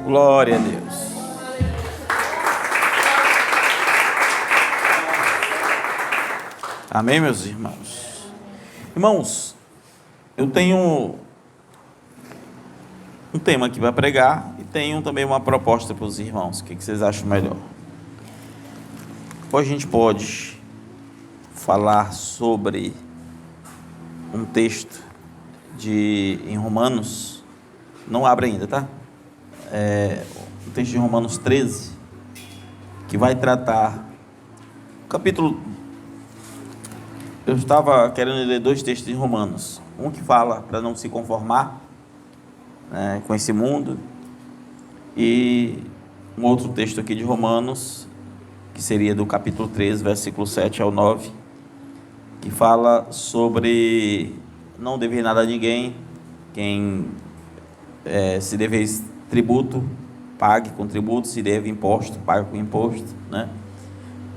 Glória a Deus. Amém, meus irmãos? Irmãos, eu tenho um tema aqui para pregar e tenho também uma proposta para os irmãos. O que vocês acham melhor? Hoje a gente pode falar sobre um texto em Romanos. Não abre ainda, tá? Um texto de Romanos 13, que vai tratar capítulo. Eu estava querendo ler dois textos em Romanos. Um que fala para não se conformar, né, com esse mundo, e um outro texto aqui de Romanos, que seria do capítulo 13, versículo 7 ao 9, que fala sobre não dever nada a ninguém. Quem se deve tributo, pague com tributo; se deve imposto, pague com imposto, né?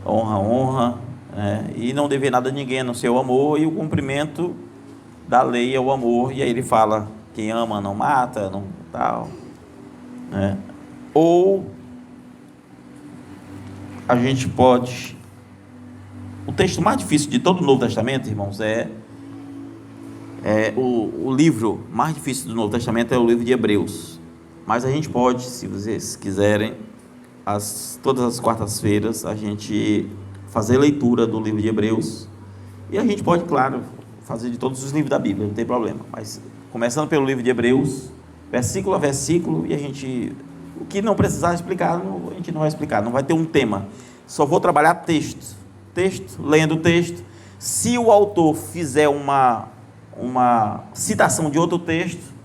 Honra, e não dever nada a ninguém, a não ser o amor, e o cumprimento da lei é o amor. E aí ele fala: quem ama não mata, não tal, né? Ou a gente pode... O texto mais difícil de todo o Novo Testamento, irmãos, o livro mais difícil do Novo Testamento é o livro de Hebreus. Mas a gente pode, se vocês quiserem, todas as quartas-feiras, a gente fazer leitura do livro de Hebreus. E a gente pode, claro, fazer de todos os livros da Bíblia, não tem problema. Mas começando pelo livro de Hebreus, versículo a versículo, e o que não precisar explicar, a gente não vai explicar, não vai ter um tema. Só vou trabalhar texto, lendo o texto. Se o autor fizer uma citação de outro texto,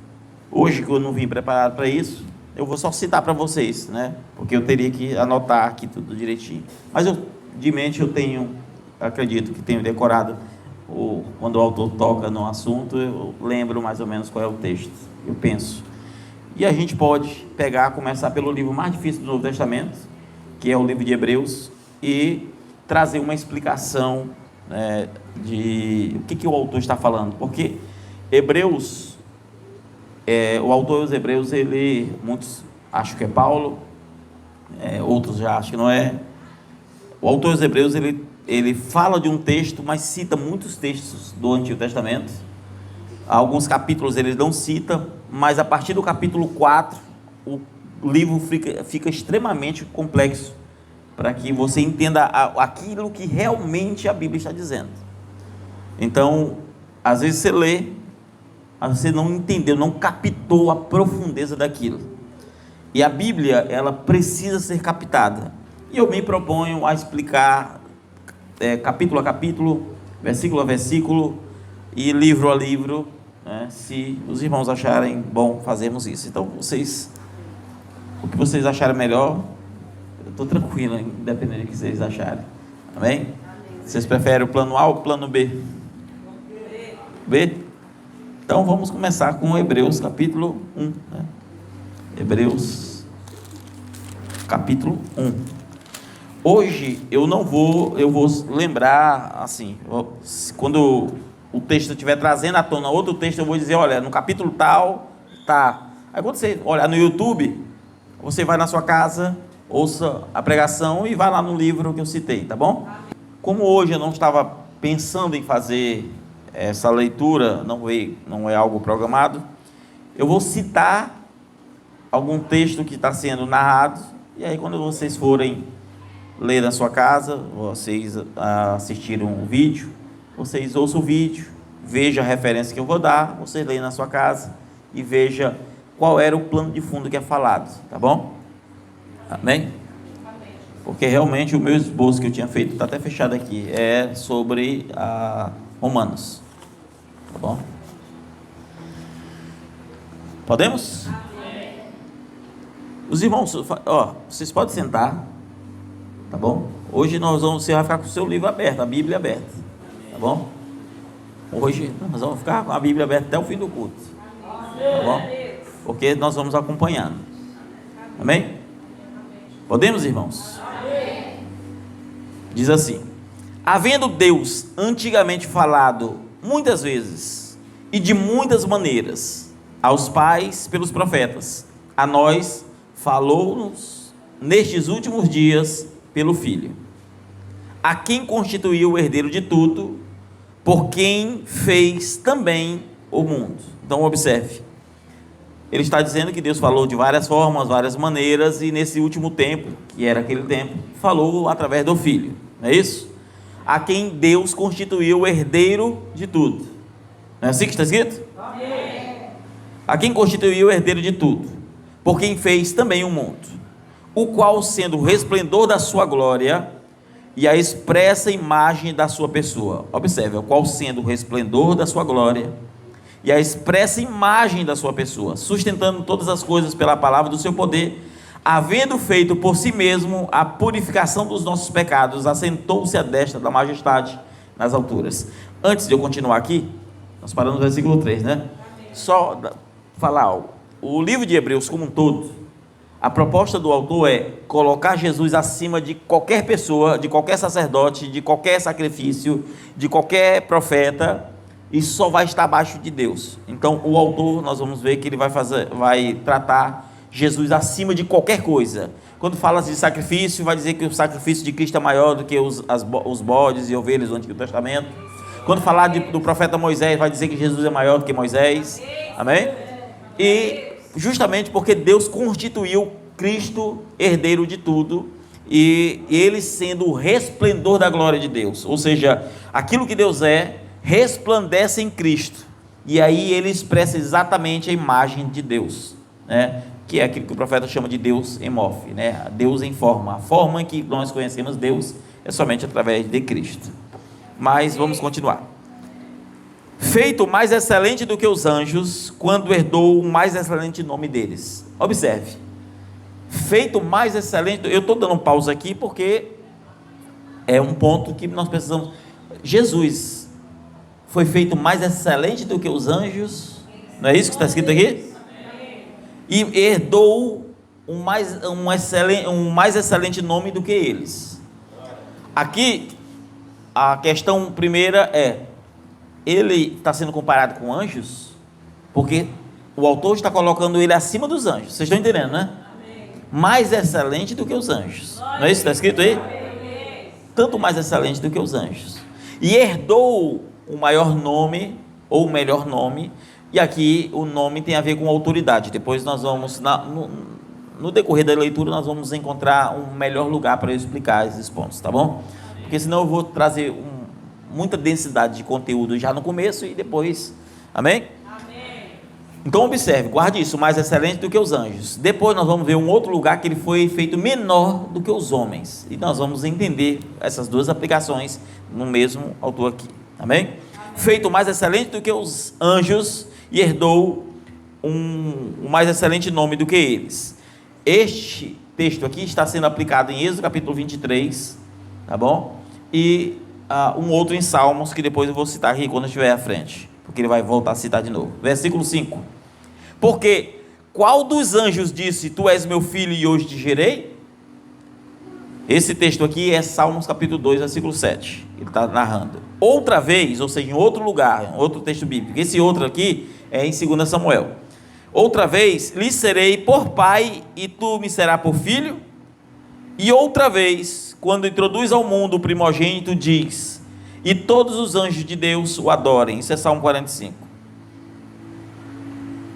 hoje que eu não vim preparado para isso, eu vou só citar para vocês, né? Porque eu teria que anotar aqui tudo direitinho. Mas de mente acredito que tenho decorado, quando o autor toca no assunto, eu lembro mais ou menos qual é o texto, eu penso. E a gente pode começar pelo livro mais difícil do Novo Testamento, que é o livro de Hebreus, e trazer uma explicação, de o que o autor está falando. Porque Hebreus, o autor dos Hebreus, muitos acham que é Paulo, outros já acham que não é. O autor dos Hebreus, ele fala de um texto, mas cita muitos textos do Antigo Testamento. Alguns capítulos ele não cita, mas a partir do capítulo 4, o livro fica extremamente complexo, para que você entenda aquilo que realmente a Bíblia está dizendo. Então, às vezes você lê, mas você não entendeu, não captou a profundeza daquilo. E a Bíblia, ela precisa ser captada. E eu me proponho a explicar capítulo a capítulo, versículo a versículo e livro a livro, né, se os irmãos acharem bom fazermos isso. Então, o que vocês acharem melhor, eu estou tranquilo, independente do que vocês acharem. Amém? Vocês preferem o plano A ou o plano B? B? Então vamos começar com Hebreus capítulo 1, né? Hebreus capítulo 1. Hoje eu vou lembrar assim, quando o texto estiver trazendo à tona outro texto, eu vou dizer: olha, no capítulo tal, tá. Aí quando você olhar no YouTube, você vai na sua casa, ouça a pregação e vai lá no livro que eu citei, tá bom? Como hoje eu não estava pensando em fazer essa leitura, não é algo programado, eu vou citar algum texto que está sendo narrado, e aí quando vocês forem ler na sua casa, vocês assistiram o vídeo, vocês ouçam o vídeo, vejam a referência que eu vou dar, vocês leem na sua casa e veja qual era o plano de fundo que é falado, tá bom? Amém? Porque realmente o meu esboço que eu tinha feito, está até fechado aqui, é sobre Romanos, tá bom? Podemos? Os irmãos, vocês podem sentar, tá bom? Hoje você vai ficar com o seu livro aberto, a Bíblia aberta, tá bom? Hoje nós vamos ficar com a Bíblia aberta até o fim do culto, tá bom? Porque nós vamos acompanhando. Amém? Podemos, irmãos? Diz assim: havendo Deus antigamente falado muitas vezes e de muitas maneiras aos pais pelos profetas, a nós falou-nos nestes últimos dias pelo Filho, a quem constituiu o herdeiro de tudo, por quem fez também o mundo. Então observe, ele está dizendo que Deus falou de várias formas, várias maneiras, e nesse último tempo, que era aquele tempo, falou através do Filho, não é isso? A quem Deus constituiu o herdeiro de tudo. Não é assim que está escrito? Amém. A quem constituiu o herdeiro de tudo, por quem fez também o mundo, o qual, sendo o resplendor da sua glória e a expressa imagem da sua pessoa. Observe, o qual, sendo o resplendor da sua glória e a expressa imagem da sua pessoa, sustentando todas as coisas pela palavra do seu poder, havendo feito por si mesmo a purificação dos nossos pecados, assentou-se à destra da majestade nas alturas. Antes de eu continuar aqui, nós paramos no versículo 3, né? Só falar algo. O livro de Hebreus como um todo, a proposta do autor é colocar Jesus acima de qualquer pessoa, de qualquer sacerdote, de qualquer sacrifício, de qualquer profeta, e só vai estar abaixo de Deus. Então o autor, nós vamos ver que ele vai tratar Jesus acima de qualquer coisa. Quando fala de sacrifício, vai dizer que o sacrifício de Cristo é maior do que os bodes e ovelhas do Antigo Testamento. Quando falar do profeta Moisés, vai dizer que Jesus é maior do que Moisés. Amém? E justamente porque Deus constituiu Cristo herdeiro de tudo, e ele sendo o resplendor da glória de Deus, ou seja, aquilo que Deus é, resplandece em Cristo, e aí ele expressa exatamente a imagem de Deus, né? Que é aquilo que o profeta chama de Deus emorfe, né? Deus em forma. A forma em que nós conhecemos Deus é somente através de Cristo. Mas vamos continuar. Feito mais excelente do que os anjos, quando herdou o mais excelente nome deles. Observe, feito mais excelente. Eu estou dando pausa aqui porque é um ponto que nós precisamos. Jesus foi feito mais excelente do que os anjos, não é isso que está escrito aqui? E herdou um mais excelente nome do que eles. Aqui a questão primeira é: ele está sendo comparado com anjos, porque o autor está colocando ele acima dos anjos. Vocês estão entendendo, né? Mais excelente do que os anjos, não é isso que está escrito aí? Tanto mais excelente do que os anjos. E herdou o maior nome, ou o melhor nome, e aqui o nome tem a ver com autoridade. Depois nós vamos, no decorrer da leitura, nós vamos encontrar um melhor lugar para eu explicar esses pontos, tá bom? Porque senão eu vou trazer muita densidade de conteúdo já no começo e depois, amém? Amém. Então observe, guarde isso, mais excelente do que os anjos. Depois nós vamos ver um outro lugar que ele foi feito menor do que os homens, e nós vamos entender essas duas aplicações no mesmo autor aqui, amém? Feito mais excelente do que os anjos, e herdou um mais excelente nome do que eles. Este texto aqui está sendo aplicado em Êxodo capítulo 23, tá bom? E um outro em Salmos, que depois eu vou citar aqui quando estiver à frente, porque ele vai voltar a citar de novo. Versículo 5: porque qual dos anjos disse, tu és meu filho e hoje te gerei? Esse texto aqui é Salmos capítulo 2, versículo 7, ele está narrando. Outra vez, ou seja, em outro lugar, outro texto bíblico, esse outro aqui é em 2 Samuel. Outra vez, lhe serei por pai e tu me serás por filho. E outra vez, quando introduz ao mundo o primogênito, diz, e todos os anjos de Deus o adorem. Isso é Salmo 45.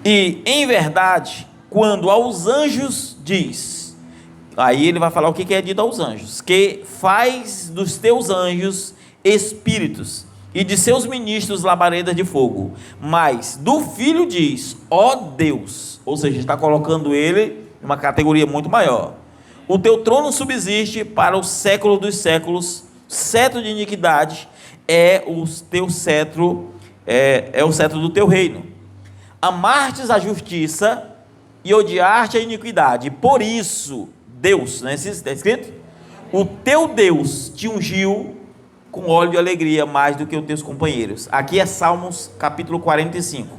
E, em verdade, quando aos anjos diz, aí ele vai falar o que é dito aos anjos, que faz dos teus anjos espíritos, e de seus ministros labaredas de fogo. Mas do filho diz, ó Deus, ou seja, está colocando ele em uma categoria muito maior. O teu trono subsiste para o século dos séculos, cetro de iniquidade é o teu cetro, é o cetro do teu reino. Amastes a justiça e odiaste a iniquidade. Por isso, Deus, não é isso que está escrito? O teu Deus te ungiu com óleo de alegria mais do que os teus companheiros. Aqui é Salmos capítulo 45,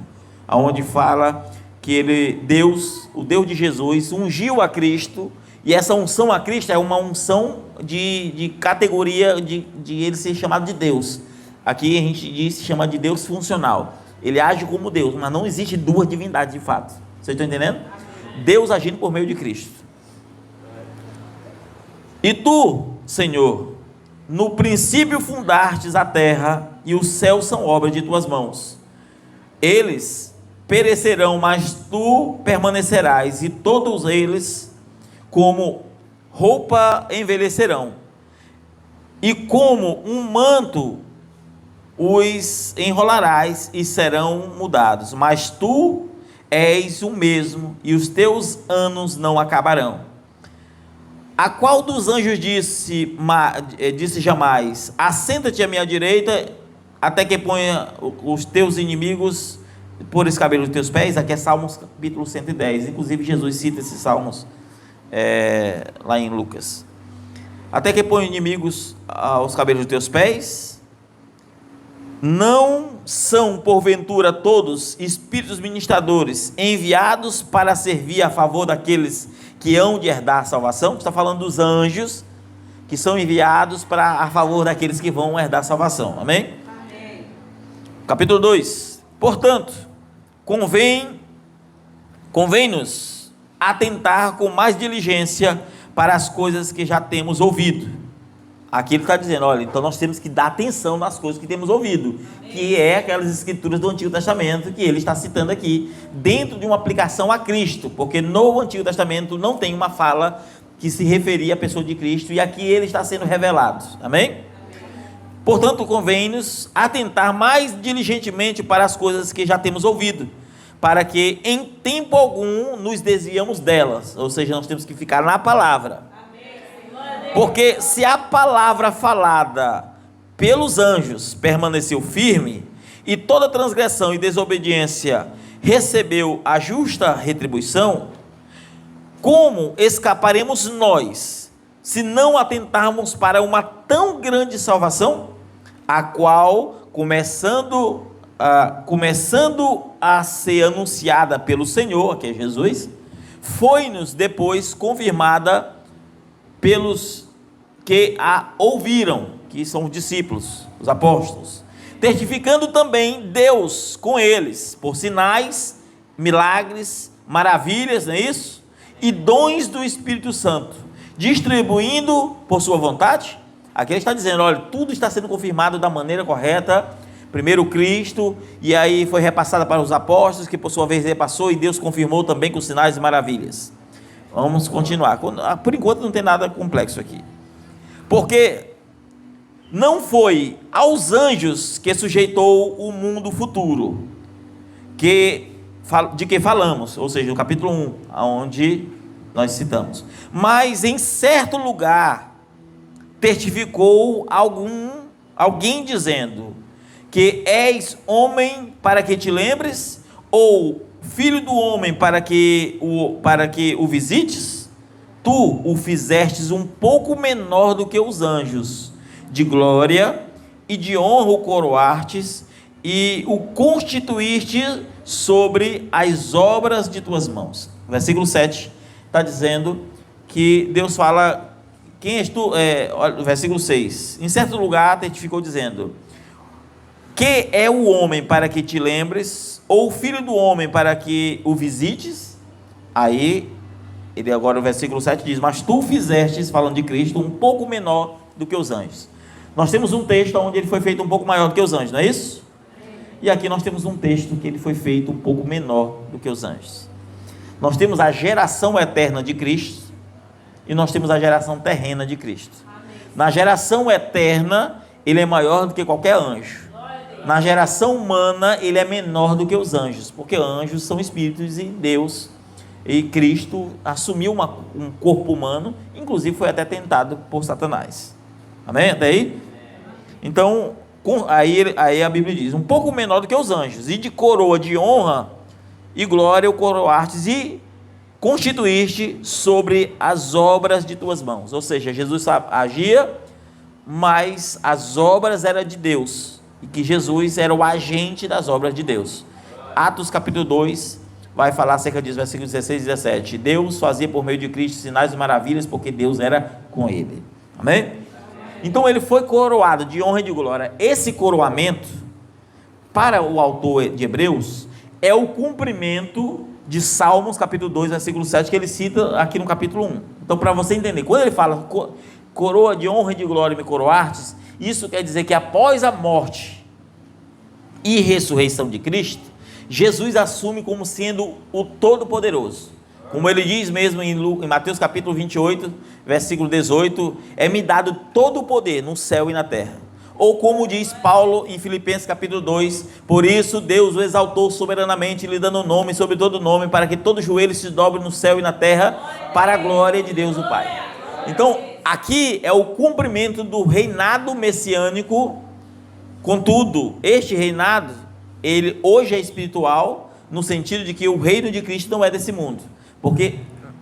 onde fala que Deus, o Deus de Jesus, ungiu a Cristo, e essa unção a Cristo é uma unção de categoria de ele ser chamado de Deus. Aqui a gente chama de Deus funcional. Ele age como Deus, mas não existe duas divindades de fato. Vocês estão entendendo? Deus agindo por meio de Cristo. E tu, Senhor, no princípio fundastes a terra, e os céus são obra de tuas mãos. Eles perecerão, mas tu permanecerás, e todos eles, como roupa, envelhecerão, e como um manto os enrolarás e serão mudados. Mas tu és o mesmo, e os teus anos não acabarão. A qual dos anjos disse jamais: assenta-te à minha direita, até que ponha os teus inimigos por escabelo dos teus pés? Aqui é Salmos capítulo 110. Inclusive Jesus cita esses salmos lá em Lucas. Até que ponha inimigos aos cabelos dos teus pés? Não são porventura todos espíritos ministradores, enviados para servir a favor daqueles que hão de herdar a salvação? Está falando dos anjos que são enviados a favor daqueles que vão herdar a salvação. Amém? Amém. Capítulo 2. Portanto, convém-nos atentar com mais diligência para as coisas que já temos ouvido. Aqui ele está dizendo, olha, então nós temos que dar atenção nas coisas que temos ouvido, que é aquelas escrituras do Antigo Testamento que ele está citando aqui, dentro de uma aplicação a Cristo, porque no Antigo Testamento não tem uma fala que se referia à pessoa de Cristo, e aqui ele está sendo revelado. Amém? Portanto, convém-nos atentar mais diligentemente para as coisas que já temos ouvido, para que em tempo algum nos desviamos delas, ou seja, nós temos que ficar na palavra. Porque se a palavra falada pelos anjos permaneceu firme, e toda transgressão e desobediência recebeu a justa retribuição, como escaparemos nós, se não atentarmos para uma tão grande salvação, a qual, começando a ser anunciada pelo Senhor, que é Jesus, foi-nos depois confirmada pelos que a ouviram, que são os discípulos, os apóstolos, testificando também Deus com eles, por sinais, milagres, maravilhas, não é isso? E dons do Espírito Santo, distribuindo por sua vontade. Aqui ele está dizendo, olha, tudo está sendo confirmado da maneira correta. Primeiro Cristo, e aí foi repassada para os apóstolos, que por sua vez repassou, e Deus confirmou também com sinais e maravilhas. Vamos continuar. Por enquanto não tem nada complexo aqui. Porque não foi aos anjos que sujeitou o mundo futuro, de que falamos, ou seja, no capítulo 1, onde nós citamos. Mas em certo lugar testificou alguém dizendo que és homem para que te lembres, ou filho do homem para que o visites? Tu o fizestes um pouco menor do que os anjos, de glória e de honra o coroastes, e o constituíste sobre as obras de tuas mãos. Versículo 7 está dizendo que Deus fala, quem és tu? Versículo 6, em certo lugar testificou dizendo, que é o homem para que te lembres, ou o filho do homem para que o visites? Aí, ele agora o versículo 7 diz, mas tu fizestes, falando de Cristo, um pouco menor do que os anjos. Nós temos um texto onde ele foi feito um pouco maior do que os anjos, não é isso? E aqui nós temos um texto que ele foi feito um pouco menor do que os anjos. Nós temos a geração eterna de Cristo, e nós temos a geração terrena de Cristo. Na geração eterna, ele é maior do que qualquer anjo. Na geração humana, ele é menor do que os anjos, porque anjos são espíritos, e Deus e Cristo assumiu um corpo humano, inclusive foi até tentado por Satanás. Amém? Até aí? Então, aí a Bíblia diz, um pouco menor do que os anjos, e de coroa de honra e glória o coroastes, e constituíste sobre as obras de tuas mãos. Ou seja, Jesus agia, mas as obras eram de Deus, e que Jesus era o agente das obras de Deus. Atos capítulo 2 vai falar acerca disso, versículos 16 e 17. Deus fazia por meio de Cristo sinais e maravilhas, porque Deus era com ele. Amém? Então ele foi coroado de honra e de glória. Esse coroamento, para o autor de Hebreus, é o cumprimento de Salmos, capítulo 2, versículo 7, que ele cita aqui no capítulo 1. Então, para você entender, quando ele fala coroa de honra e de glória me coroastes, isso quer dizer que após a morte e ressurreição de Cristo, Jesus assume como sendo o Todo-Poderoso. Como ele diz mesmo em Mateus capítulo 28, versículo 18, é-me dado todo o poder no céu e na terra. Ou como diz Paulo em Filipenses capítulo 2, por isso Deus o exaltou soberanamente, lhe dando nome sobre todo nome, para que todo joelho se dobre no céu e na terra, para a glória de Deus o Pai. Então, aqui é o cumprimento do reinado messiânico. Contudo, este reinado, ele hoje é espiritual, no sentido de que o reino de Cristo não é desse mundo, porque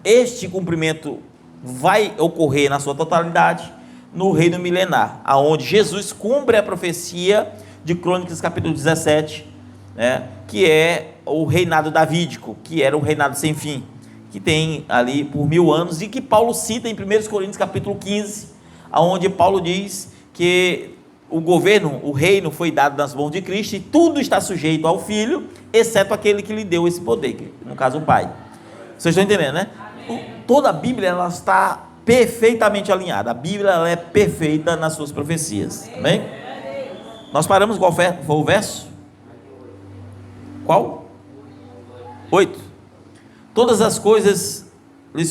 este cumprimento vai ocorrer na sua totalidade no reino milenar, aonde Jesus cumpre a profecia de Crônicas capítulo 17, né, que é o reinado davídico, que era um reinado sem fim, que tem ali por 1000 anos, e que Paulo cita em 1 Coríntios capítulo 15, aonde Paulo diz que o governo, o reino foi dado nas mãos de Cristo, e tudo está sujeito ao Filho, exceto aquele que lhe deu esse poder, que, no caso o Pai. Vocês estão entendendo, né? Toda a Bíblia, ela está perfeitamente alinhada. A Bíblia, ela é perfeita nas suas profecias. Amém? Nós paramos, qual foi o verso? Qual? 8. Todas as coisas lhe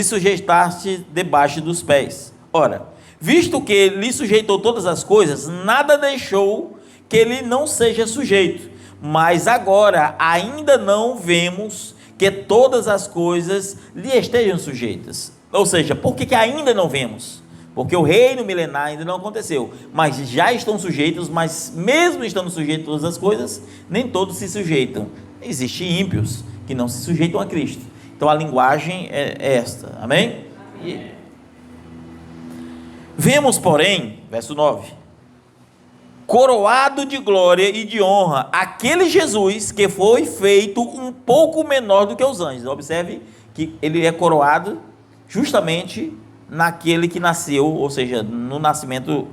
sujeitaste debaixo dos pés. Ora, visto que lhe sujeitou todas as coisas, nada deixou que ele não seja sujeito. Mas agora ainda não vemos que todas as coisas lhe estejam sujeitas. Ou seja, por que ainda não vemos? Porque o reino milenar ainda não aconteceu, mas já estão sujeitos, mas mesmo estando sujeitos a todas as coisas, nem todos se sujeitam. Existem ímpios que não se sujeitam a Cristo. Então a linguagem é esta, amém? Vemos, porém, verso 9, coroado de glória e de honra, aquele Jesus que foi feito um pouco menor do que os anjos. Observe que ele é coroado justamente naquele que nasceu, ou seja, no nascimento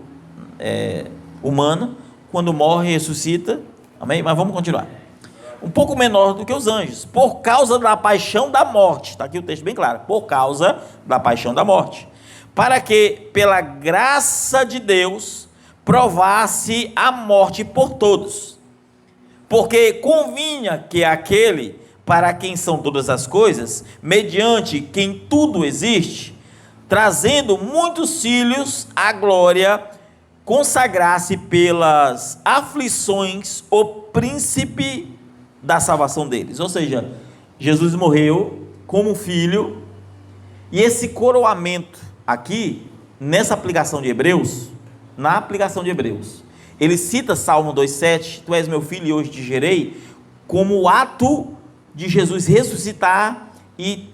humano, quando morre e ressuscita, amém? Mas vamos continuar. Um pouco menor do que os anjos, por causa da paixão da morte, está aqui o texto bem claro, por causa da paixão da morte, para que, pela graça de Deus, provasse a morte por todos, porque convinha que aquele para quem são todas as coisas, mediante quem tudo existe, trazendo muitos filhos à glória, consagrasse pelas aflições o príncipe da salvação deles. Ou seja, Jesus morreu como filho, e esse coroamento aqui, nessa aplicação de Hebreus, na aplicação de Hebreus, ele cita Salmo 2,7, tu és meu filho e hoje te gerei, como o ato de Jesus ressuscitar e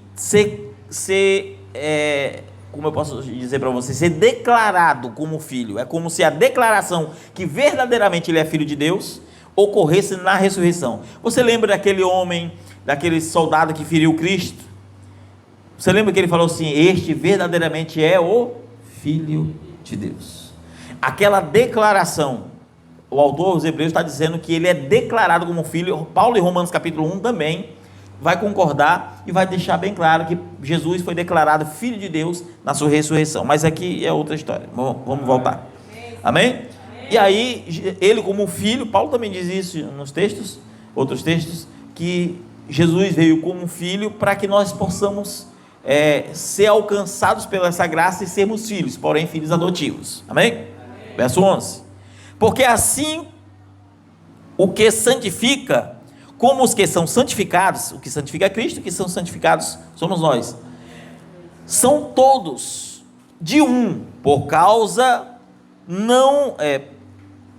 como eu posso dizer para você, ser declarado como filho. É como se a declaração que verdadeiramente ele é filho de Deus ocorresse na ressurreição. Você lembra daquele homem, daquele soldado que feriu Cristo? Você lembra que ele falou assim, este verdadeiramente é o Filho de Deus. Aquela declaração, o autor dos Hebreus está dizendo que ele é declarado como filho. Paulo em Romanos capítulo 1 também vai concordar e vai deixar bem claro que Jesus foi declarado filho de Deus na sua ressurreição, mas aqui é outra história. Vamos voltar, amém? E aí, ele como filho, Paulo também diz isso nos textos, outros textos, que Jesus veio como filho para que nós possamos ser alcançados pela essa graça e sermos filhos, porém filhos adotivos, amém? Verso 11, porque assim o que santifica, como os que são santificados, o que santifica é Cristo, o que são santificados somos nós, são todos de um,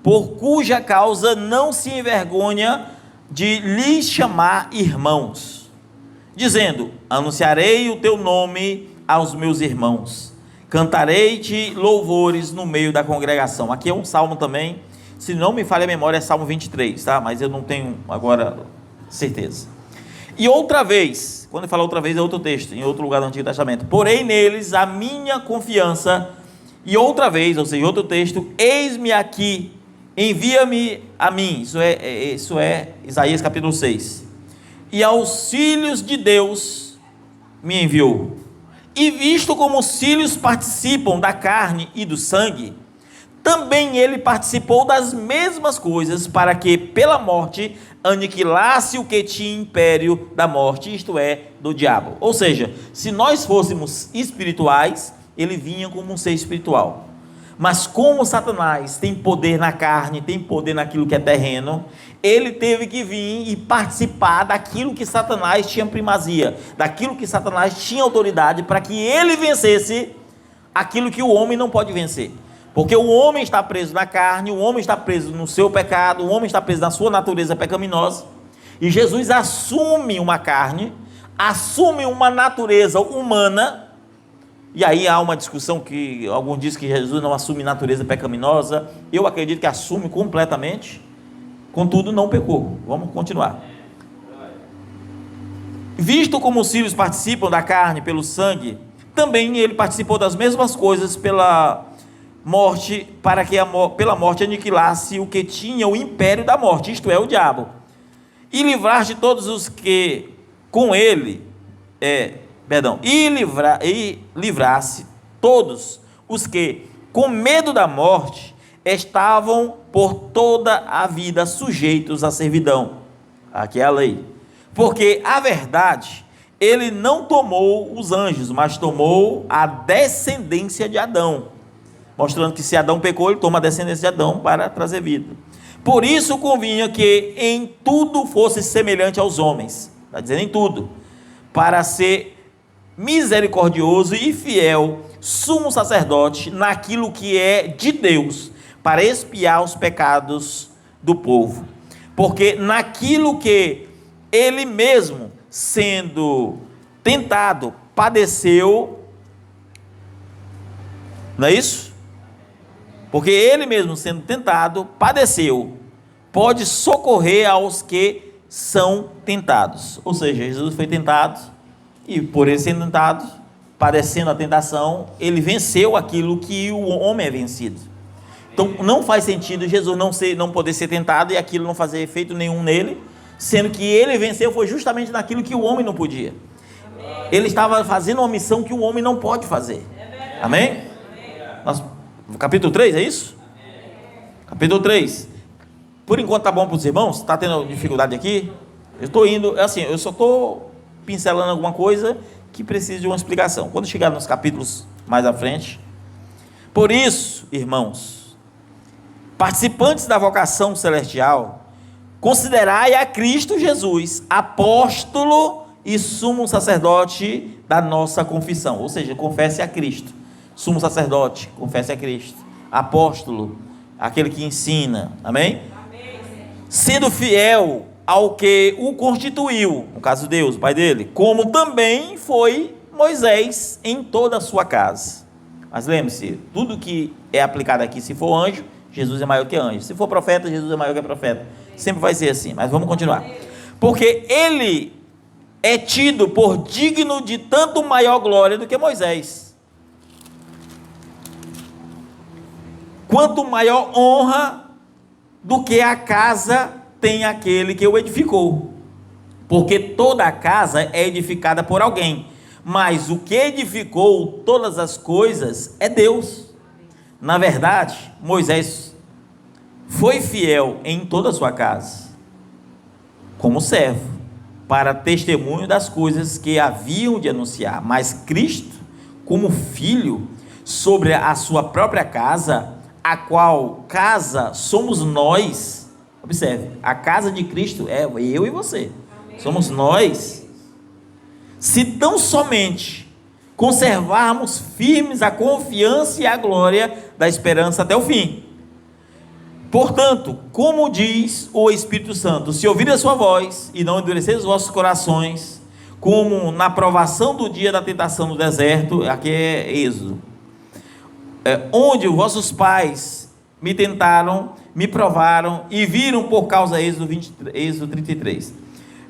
por cuja causa não se envergonha de lhes chamar irmãos, dizendo, anunciarei o teu nome aos meus irmãos, cantarei-te louvores no meio da congregação. Aqui é um salmo também, se não me falha a memória, é Salmo 23, tá? Mas eu não tenho agora certeza. E outra vez, quando ele fala outra vez é outro texto, em outro lugar do Antigo Testamento, porém neles a minha confiança, e outra vez, ou seja, outro texto, eis-me aqui, envia-me a mim, isso é Isaías capítulo 6, e aos filhos de Deus me enviou. E visto como os filhos participam da carne e do sangue, também ele participou das mesmas coisas, para que pela morte aniquilasse o que tinha império da morte, isto é, do diabo. Ou seja, se nós fôssemos espirituais, ele vinha como um ser espiritual. Mas como Satanás tem poder na carne, tem poder naquilo que é terreno, ele teve que vir e participar daquilo que Satanás tinha primazia, daquilo que Satanás tinha autoridade, para que ele vencesse aquilo que o homem não pode vencer. Porque o homem está preso na carne, o homem está preso no seu pecado, o homem está preso na sua natureza pecaminosa, e Jesus assume uma carne, assume uma natureza humana. E aí há uma discussão que alguns dizem que Jesus não assume natureza pecaminosa. Eu acredito que assume completamente, contudo não pecou. Vamos continuar. Visto como os filhos participam da carne pelo sangue, também ele participou das mesmas coisas pela morte, para que pela morte aniquilasse o que tinha o império da morte, isto é, o diabo, e livrar de todos os que com ele, livrasse todos os que, com medo da morte, estavam por toda a vida sujeitos à servidão. Aqui é a lei. Porque a verdade, ele não tomou os anjos, mas tomou a descendência de Adão, mostrando que se Adão pecou, ele toma a descendência de Adão para trazer vida. Por isso convinha que em tudo fosse semelhante aos homens, está dizendo em tudo, para ser misericordioso e fiel, sumo sacerdote naquilo que é de Deus, para expiar os pecados do povo. Porque naquilo que ele mesmo, sendo tentado, padeceu, não é isso? Porque ele mesmo, sendo tentado, padeceu, pode socorrer aos que são tentados. Ou seja, Jesus foi tentado, e por ele ser tentado, padecendo a tentação, ele venceu aquilo que o homem é vencido. Então não faz sentido Jesus não poder ser tentado e aquilo não fazer efeito nenhum nele, sendo que ele venceu foi justamente naquilo que o homem não podia. Ele estava fazendo uma missão que o homem não pode fazer. Amém? Capítulo 3, é isso? Capítulo 3. Por enquanto tá bom para os irmãos? Está tendo dificuldade aqui? Eu estou indo, assim, eu só estou pincelando alguma coisa que precisa de uma explicação. Quando chegar nos capítulos mais à frente. Por isso, irmãos, participantes da vocação celestial, considerai a Cristo Jesus, apóstolo e sumo sacerdote da nossa confissão. Ou seja, confesse a Cristo. Sumo sacerdote, confesse a Cristo. Apóstolo, aquele que ensina. Amém? Amém. Sendo fiel ao que o constituiu, no caso Deus, o pai dele, como também foi Moisés em toda a sua casa. Mas lembre-se, tudo que é aplicado aqui, se for anjo, Jesus é maior que anjo. Se for profeta, Jesus é maior que profeta. Sempre vai ser assim, mas vamos continuar. Porque ele é tido por digno de tanto maior glória do que Moisés. Quanto maior honra do que a casa tem aquele que o edificou. Porque toda a casa é edificada por alguém, mas o que edificou todas as coisas é Deus. Na verdade, Moisés foi fiel em toda a sua casa, como servo, para testemunho das coisas que haviam de anunciar. Mas Cristo, como filho, sobre a sua própria casa, a qual casa somos nós. Observe, a casa de Cristo é eu e você. Amém. Somos nós. Se tão somente conservarmos firmes a confiança e a glória da esperança até o fim. Portanto, como diz o Espírito Santo, se ouvir a sua voz e não endurecer os vossos corações, como na provação do dia da tentação no deserto, aqui é Êxodo, onde os vossos pais me tentaram, me provaram e viram por causa, Êxodo 33,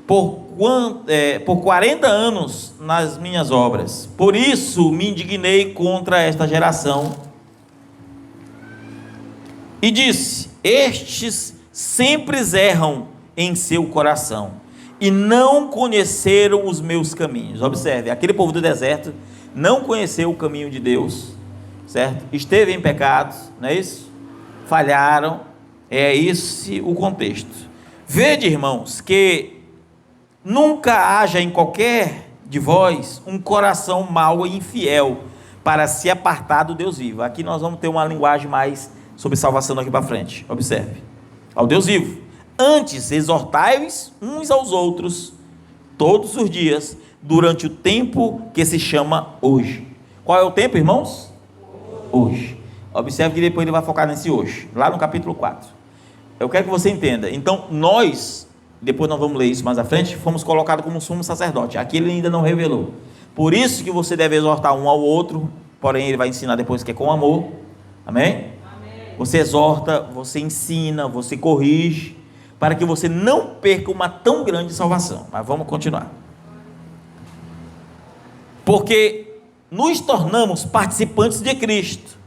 por 40 anos nas minhas obras. Por isso me indignei contra esta geração e disse: Estes sempre erram em seu coração e não conheceram os meus caminhos. Observe, aquele povo do deserto não conheceu o caminho de Deus, certo? Esteve em pecados, não é isso? Falharam, é esse o contexto. Vede, irmãos, que nunca haja em qualquer de vós um coração mau e infiel para se apartar do Deus vivo. Aqui nós vamos ter uma linguagem mais sobre salvação daqui para frente. Observe, ao Deus vivo. Antes exortai-vos uns aos outros todos os dias, durante o tempo que se chama hoje. Qual é o tempo, irmãos? Hoje. Observe que depois ele vai focar nesse hoje, lá no capítulo 4. Eu quero que você entenda. Então nós, depois nós vamos ler isso mais à frente, fomos colocados como sumo sacerdote. Aqui ele ainda não revelou. Por isso que você deve exortar um ao outro, porém ele vai ensinar depois que é com amor. Amém? Você exorta, você ensina, você corrige, para que você não perca uma tão grande salvação. Mas vamos continuar. Porque nos tornamos participantes de Cristo,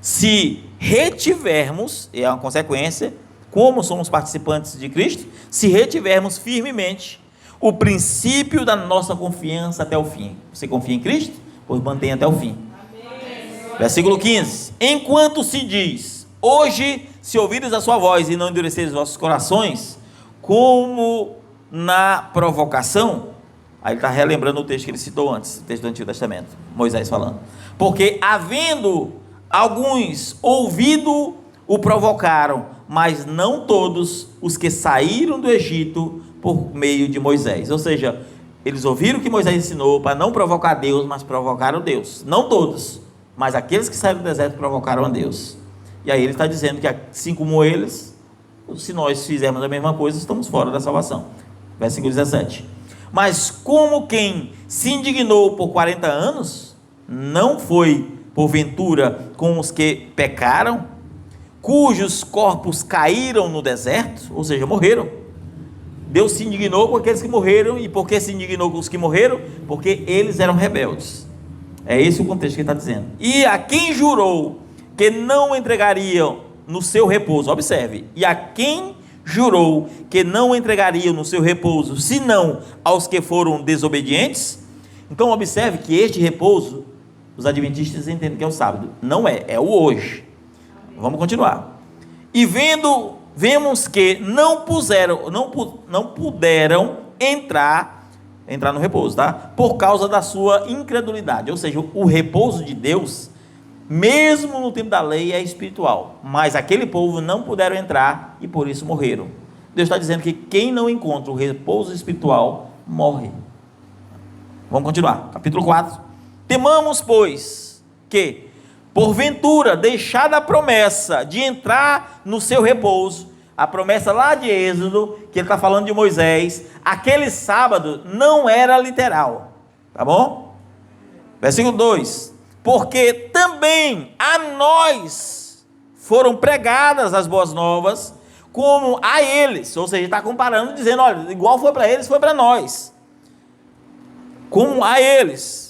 se retivermos, é uma consequência, como somos participantes de Cristo, se retivermos firmemente o princípio da nossa confiança até o fim. Você confia em Cristo? Pois mantenha até o fim. Amém. Versículo 15: enquanto se diz, hoje se ouvires a sua voz e não endureceres os vossos corações, como na provocação. Aí ele está relembrando o texto que ele citou antes, o texto do Antigo Testamento, Moisés falando, porque havendo alguns ouvido, o provocaram, mas não todos os que saíram do Egito por meio de Moisés. Ou seja, eles ouviram o que Moisés ensinou para não provocar Deus, mas provocaram Deus. Não todos, mas aqueles que saíram do deserto provocaram a Deus. E aí ele está dizendo que assim como eles, se nós fizermos a mesma coisa, estamos fora da salvação. Versículo 17: mas como quem se indignou por 40 anos, não foi porventura com os que pecaram, cujos corpos caíram no deserto, ou seja, morreram. Deus se indignou com aqueles que morreram. E por que se indignou com os que morreram? Porque eles eram rebeldes. É esse o contexto que ele está dizendo. E a quem jurou que não entregariam no seu repouso, observe, e a quem jurou que não entregariam no seu repouso, senão aos que foram desobedientes. Então observe que este repouso, os adventistas entendem que é o sábado. Não é, é o hoje. Vamos continuar. E vemos que não puderam entrar no repouso, tá? Por causa da sua incredulidade. Ou seja, o repouso de Deus, mesmo no tempo da lei, é espiritual, mas aquele povo não puderam entrar e por isso morreram. Deus está dizendo que quem não encontra o repouso espiritual morre. Vamos continuar, capítulo 4. Temamos, pois, que porventura deixada a promessa de entrar no seu repouso, a promessa lá de Êxodo, que ele está falando de Moisés, aquele sábado não era literal, tá bom? Versículo 2: porque também a nós foram pregadas as boas novas, como a eles. Ou seja, está comparando, dizendo, olha, igual foi para eles, foi para nós, como a eles.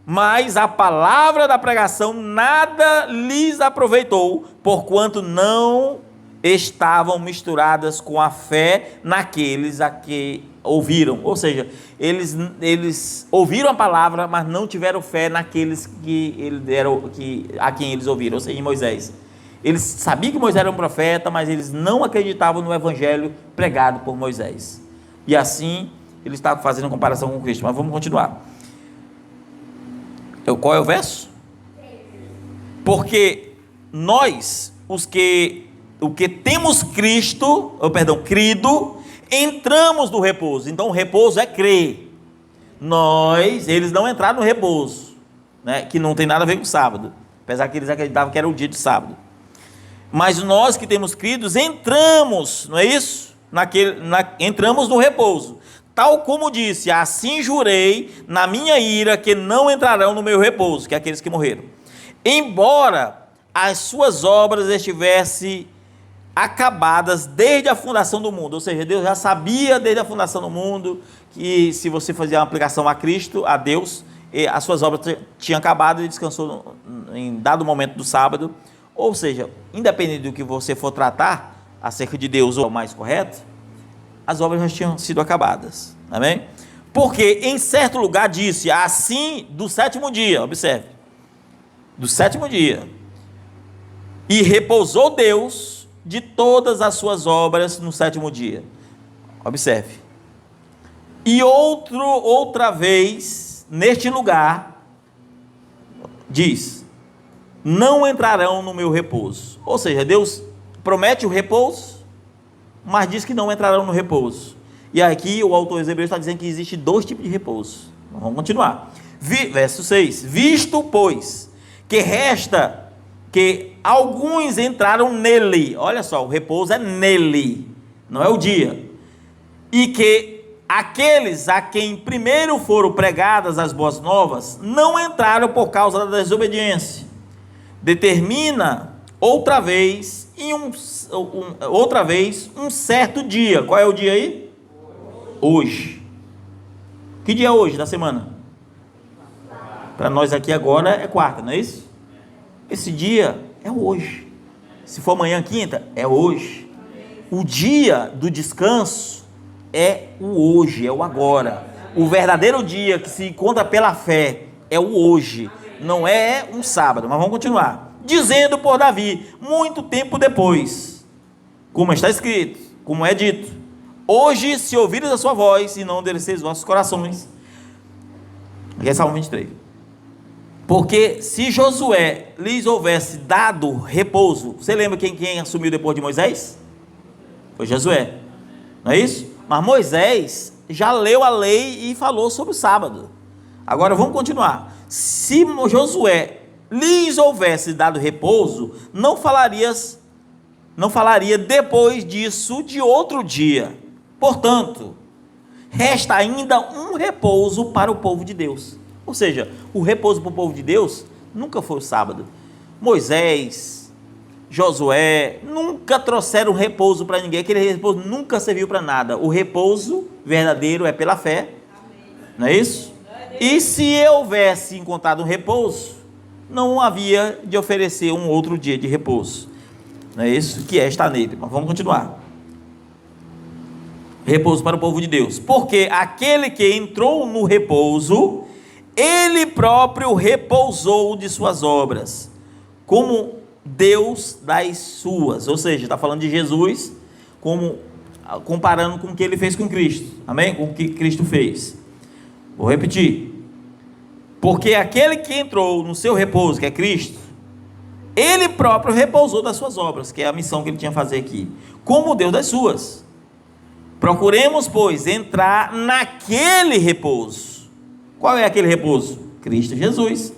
Mas a palavra da pregação nada lhes aproveitou, porquanto não estavam misturadas com a fé naqueles a que ouviram. Ou seja, eles ouviram a palavra, mas não tiveram fé naqueles a quem eles ouviram, ou seja, em Moisés. Eles sabiam que Moisés era um profeta, mas eles não acreditavam no evangelho pregado por Moisés. E assim, ele está fazendo comparação com Cristo. Mas vamos continuar. Qual é o verso? Porque nós, o que temos crido, entramos no repouso. Então o repouso é crer. Eles não entraram no repouso, né, que não tem nada a ver com sábado, apesar que eles acreditavam que era o dia de sábado. Mas nós que temos crido, entramos, não é isso? Entramos no repouso. Tal como disse, assim jurei na minha ira que não entrarão no meu repouso, que é aqueles que morreram, embora as suas obras estivessem acabadas desde a fundação do mundo. Ou seja, Deus já sabia desde a fundação do mundo que se você fazia uma aplicação a Cristo, a Deus, as suas obras tinham acabado e descansou em dado momento do sábado, Ou seja, independente do que você for tratar acerca de Deus ou o mais correto, as obras já tinham sido acabadas. Amém? Porque em certo lugar disse, assim do sétimo dia, observe, do sétimo dia, e repousou Deus de todas as suas obras no sétimo dia. Observe. E outra vez, neste lugar, diz, não entrarão no meu repouso. Ou seja, Deus promete o repouso, mas diz que não entrarão no repouso. E aqui o autor Hebreus está dizendo que existe dois tipos de repouso. Vamos continuar. Verso 6. Visto, pois, que resta que alguns entraram nele. Olha só, o repouso é nele, não é o dia. E que aqueles a quem primeiro foram pregadas as boas novas não entraram por causa da desobediência. Determina outra vez um certo dia. Qual é o dia aí? Hoje. Que dia é hoje da semana? Para nós aqui agora é quarta, não é isso? Esse dia é hoje. Se for amanhã quinta, é hoje. O dia do descanso é o hoje, é o agora. O verdadeiro dia que se encontra pela fé é o hoje, não é um sábado. Mas vamos continuar. Dizendo por Davi, muito tempo depois, como está escrito, como é dito, hoje se ouvires a sua voz e não endureceis os vossos corações. Aqui é Salmo 23. Porque se Josué lhes houvesse dado repouso, você lembra quem assumiu depois de Moisés? Foi Josué, não é isso? Mas Moisés já leu a lei e falou sobre o sábado. Agora vamos continuar. Se Josué lhes houvesse dado repouso, não falaria depois disso de outro dia. Portanto, resta ainda um repouso para o povo de Deus. Ou seja, o repouso para o povo de Deus nunca foi o sábado. Moisés, Josué, nunca trouxeram repouso para ninguém. Aquele repouso nunca serviu para nada. O repouso verdadeiro é pela fé. Não é isso? E se houvesse encontrado um repouso, não havia de oferecer um outro dia de repouso. Não é isso que está nele. Mas vamos continuar. Repouso para o povo de Deus. Porque aquele que entrou no repouso, ele próprio repousou de suas obras, como Deus das suas. Ou seja, está falando de Jesus, comparando com o que ele fez com Cristo. Amém? Com o que Cristo fez. Vou repetir. Porque aquele que entrou no seu repouso, que é Cristo, ele próprio repousou das suas obras, que é a missão que ele tinha a fazer aqui, como Deus das suas. Procuremos, pois, entrar naquele repouso. Qual é aquele repouso? Cristo Jesus.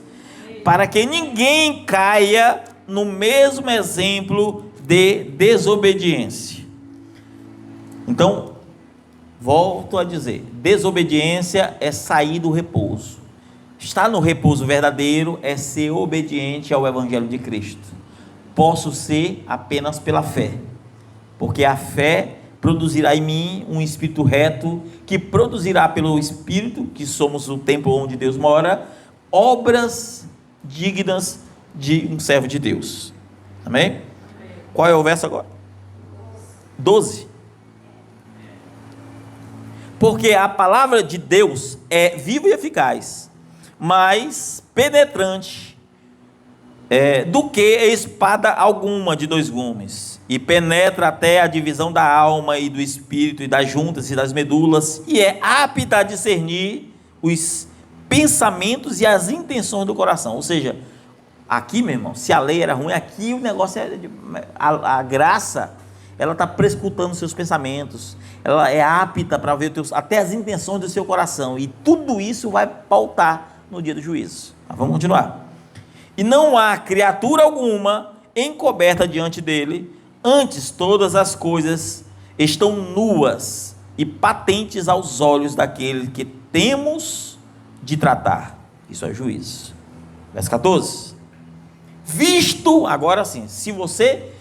Para que ninguém caia no mesmo exemplo de desobediência. Então, volto a dizer, desobediência é sair do repouso. Estar no repouso verdadeiro é ser obediente ao Evangelho de Cristo. Posso ser apenas pela fé, porque a fé produzirá em mim um espírito reto, que produzirá pelo Espírito, que somos o templo onde Deus mora, obras dignas de um servo de Deus. Amém? Qual é o verso agora? 12. Porque a palavra de Deus é viva e eficaz, mais penetrante do que espada alguma de dois gumes, e penetra até a divisão da alma e do espírito, e das juntas e das medulas, e é apta a discernir os pensamentos e as intenções do coração. Ou seja, aqui, meu irmão, se a lei era ruim, aqui o negócio é a graça, ela está prescrutando seus pensamentos, ela é apta para ver até as intenções do seu coração, e tudo isso vai pautar no dia do juízo. Mas vamos continuar. E não há criatura alguma encoberta diante dele, antes todas as coisas estão nuas e patentes aos olhos daquele que temos de tratar. Isso é juízo. Verso 14. Visto, agora sim, se você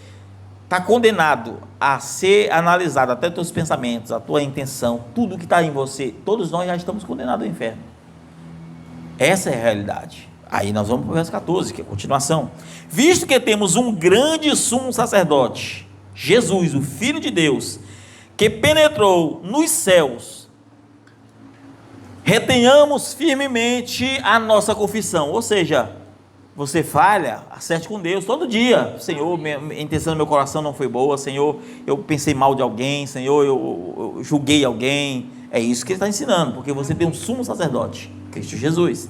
está condenado a ser analisado, até os teus pensamentos, a tua intenção, tudo que está em você, todos nós já estamos condenados ao inferno. Essa é a realidade. Aí nós vamos para o verso 14, que é a continuação. Visto que temos um grande sumo sacerdote, Jesus, o Filho de Deus, que penetrou nos céus, retenhamos firmemente a nossa confissão. Ou seja, você falha, acerte com Deus todo dia. Senhor, a intenção do meu coração não foi boa. Senhor, eu pensei mal de alguém. Senhor, eu julguei alguém. É isso que ele está ensinando, porque você tem um sumo sacerdote, Cristo Jesus.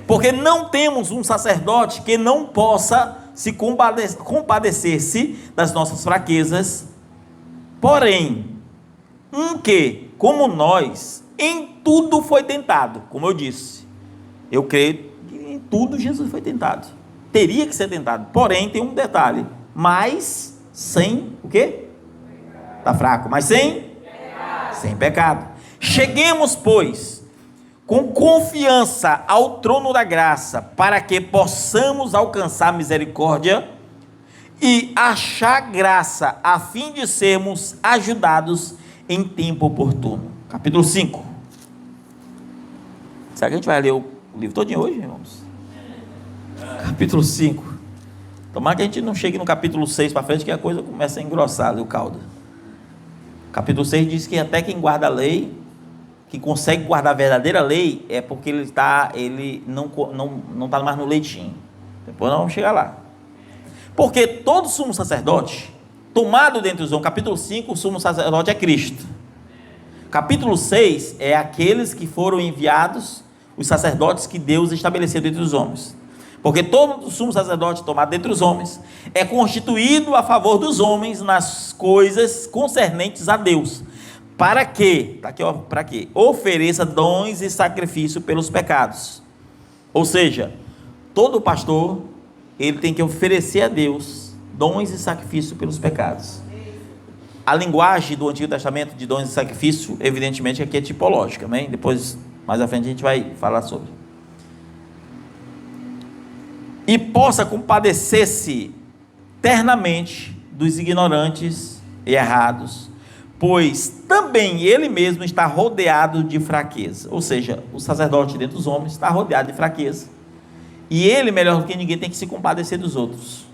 Porque não temos um sacerdote que não possa se compadecer-se das nossas fraquezas, porém, que, como nós, em tudo foi tentado. Como eu disse, eu creio que em tudo Jesus foi tentado, teria que ser tentado, porém tem um detalhe, mas sem o quê? Está fraco, mas sem pecado. Cheguemos, pois, com confiança ao trono da graça, para que possamos alcançar misericórdia e achar graça, a fim de sermos ajudados em tempo oportuno. Capítulo 5. Será que a gente vai ler o livro todinho hoje, irmãos? Capítulo 5. Tomara que a gente não chegue no capítulo 6 para frente, que a coisa começa a engrossar o caldo. Capítulo 6 diz que até quem guarda a lei, que consegue guardar a verdadeira lei, é porque ele não está mais no leitinho. Depois nós vamos chegar lá. Porque todo sumo sacerdote, tomado dentre os homens, capítulo 5, o sumo sacerdote é Cristo. Capítulo 6 é aqueles que foram enviados, os sacerdotes que Deus estabeleceu dentre os homens. Porque todo sumo sacerdote tomado dentre os homens é constituído a favor dos homens nas coisas concernentes a Deus. Para quê? Tá aqui, ó, para quê? Ofereça dons e sacrifício pelos pecados. Ou seja, todo pastor, ele tem que oferecer a Deus dons e sacrifício pelos pecados. A linguagem do Antigo Testamento de dons e sacrifício, evidentemente, aqui é tipológica, né? Depois, mais à frente, a gente vai falar sobre. E possa compadecer-se ternamente dos ignorantes e errados, pois também ele mesmo está rodeado de fraqueza. Ou seja, o sacerdote dentre os homens está rodeado de fraqueza. E ele, melhor do que ninguém, tem que se compadecer dos outros.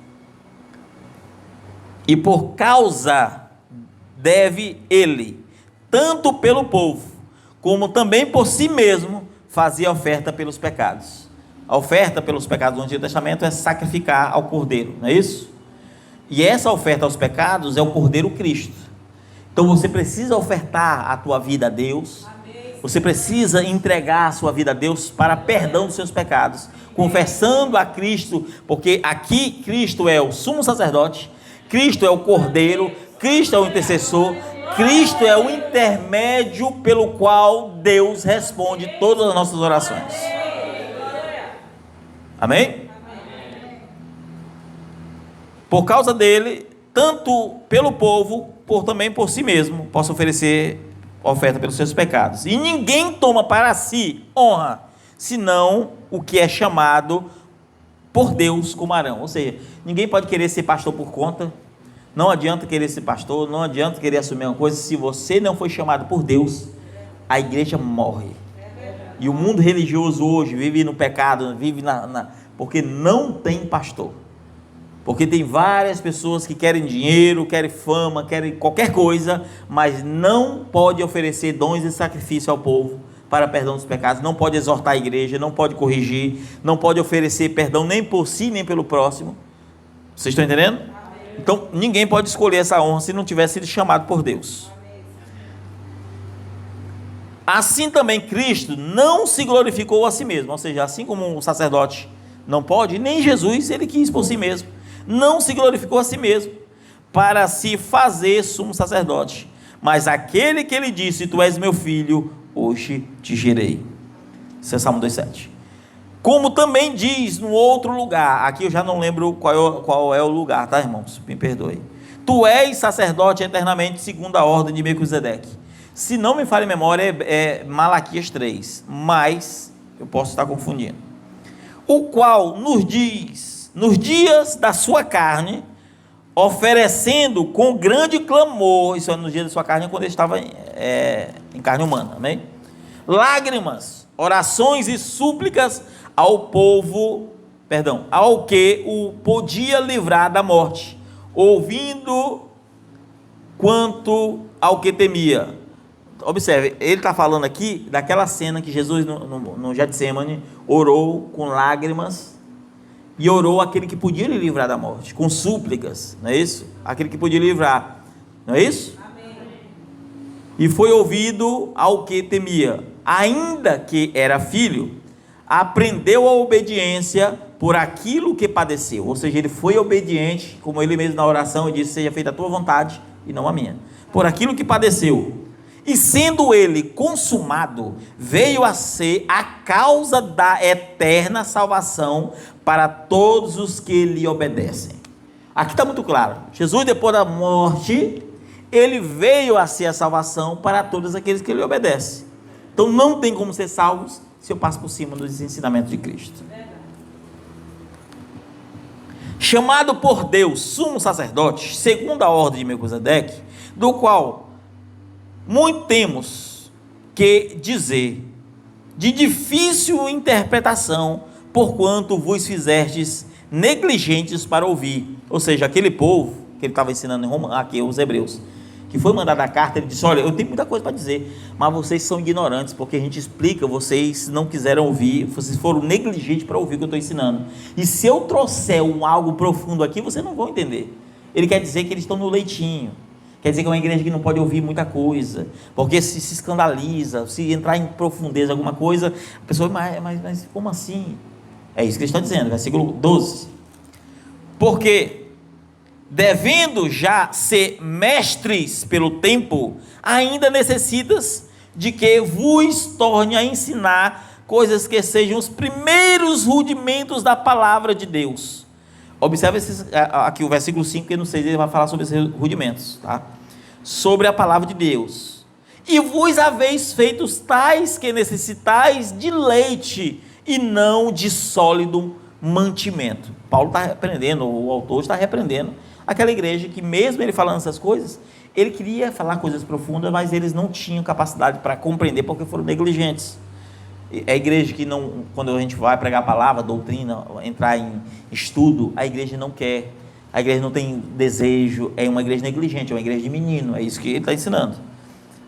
E por causa deve ele, tanto pelo povo, como também por si mesmo, fazer a oferta pelos pecados. A oferta pelos pecados do Antigo Testamento é sacrificar ao Cordeiro, não é isso? E essa oferta aos pecados é o Cordeiro Cristo. Então você precisa ofertar a tua vida a Deus, você precisa entregar a sua vida a Deus para perdão dos seus pecados, confessando a Cristo, porque aqui Cristo é o sumo sacerdote, Cristo é o Cordeiro, Cristo é o intercessor, Cristo é o intermédio pelo qual Deus responde todas as nossas orações. Amém? Por causa dele, tanto pelo povo, também por si mesmo, possa oferecer oferta pelos seus pecados. E ninguém toma para si honra, senão o que é chamado por Deus como Arão. Ou seja, ninguém pode querer ser pastor por conta. Não adianta querer ser pastor, não adianta querer assumir uma coisa. Se você não foi chamado por Deus, a igreja morre. E o mundo religioso hoje vive no pecado, vive porque não tem pastor. Porque tem várias pessoas que querem dinheiro, querem fama, querem qualquer coisa, mas não pode oferecer dons e sacrifício ao povo para perdão dos pecados, não pode exortar a igreja, não pode corrigir, não pode oferecer perdão nem por si, nem pelo próximo. Vocês estão entendendo? Então, ninguém pode escolher essa honra se não tiver sido chamado por Deus. Assim também Cristo não se glorificou a si mesmo, ou seja, assim como o sacerdote não pode, nem Jesus, ele quis por si mesmo, não se glorificou a si mesmo, para se fazer sumo sacerdote, mas aquele que ele disse, tu és meu filho, hoje te gerei. Isso é Salmo 2,7. Como também diz no outro lugar, aqui eu já não lembro qual é o lugar, tá, irmãos? Me perdoe. Tu és sacerdote eternamente, segundo a ordem de Melquisedeque. Se não me falha a memória, é Malaquias 3, mas eu posso estar confundindo. O qual nos diz, nos dias da sua carne, oferecendo com grande clamor, isso é nos dias da sua carne, quando ele estava em carne humana, amém? Lágrimas, orações e súplicas ao que o podia livrar da morte, ouvindo quanto ao que temia. Observe, ele está falando aqui daquela cena que Jesus no Getsemane orou com lágrimas, e orou aquele que podia lhe livrar da morte, com súplicas, não é isso? Aquele que podia livrar, não é isso? Amém. E foi ouvido ao que temia, ainda que era filho, aprendeu a obediência por aquilo que padeceu, ou seja, ele foi obediente, como ele mesmo na oração disse: seja feita a tua vontade e não a minha, por aquilo que padeceu, e sendo ele consumado, veio a ser a causa da eterna salvação para todos os que lhe obedecem. Aqui está muito claro, Jesus depois da morte, ele veio a ser a salvação para todos aqueles que lhe obedecem. Então não tem como ser salvos se eu passo por cima dos ensinamentos de Cristo. Chamado por Deus sumo sacerdote, segundo a ordem de Melquisedeque, do qual muito temos que dizer, de difícil interpretação, porquanto vos fizestes negligentes para ouvir. Ou seja, aquele povo que ele estava ensinando aqui, os hebreus, que foi mandado a carta, ele disse: olha, eu tenho muita coisa para dizer, mas vocês são ignorantes, porque a gente explica, vocês não quiseram ouvir, vocês foram negligentes para ouvir o que eu estou ensinando, e se eu trouxer algo profundo aqui, vocês não vão entender. Ele quer dizer que eles estão no leitinho, quer dizer que é uma igreja que não pode ouvir muita coisa, porque se escandaliza, se entrar em profundeza alguma coisa, a pessoa, mas como assim? É isso que ele está dizendo, versículo 12, porque devendo já ser mestres pelo tempo, ainda necessitas de que vos torne a ensinar coisas que sejam os primeiros rudimentos da palavra de Deus. Observe aqui o versículo 5 e no 6 ele vai falar sobre esses rudimentos, tá? Sobre a palavra de Deus. E vos haveis feitos tais que necessitais de leite e não de sólido mantimento. Paulo está repreendendo, o autor está repreendendo aquela igreja que, mesmo ele falando essas coisas, ele queria falar coisas profundas, mas eles não tinham capacidade para compreender, porque foram negligentes. É a igreja que não, quando a gente vai pregar a palavra, doutrina, entrar em estudo, a igreja não quer, a igreja não tem desejo, é uma igreja negligente, é uma igreja de menino, é isso que ele está ensinando,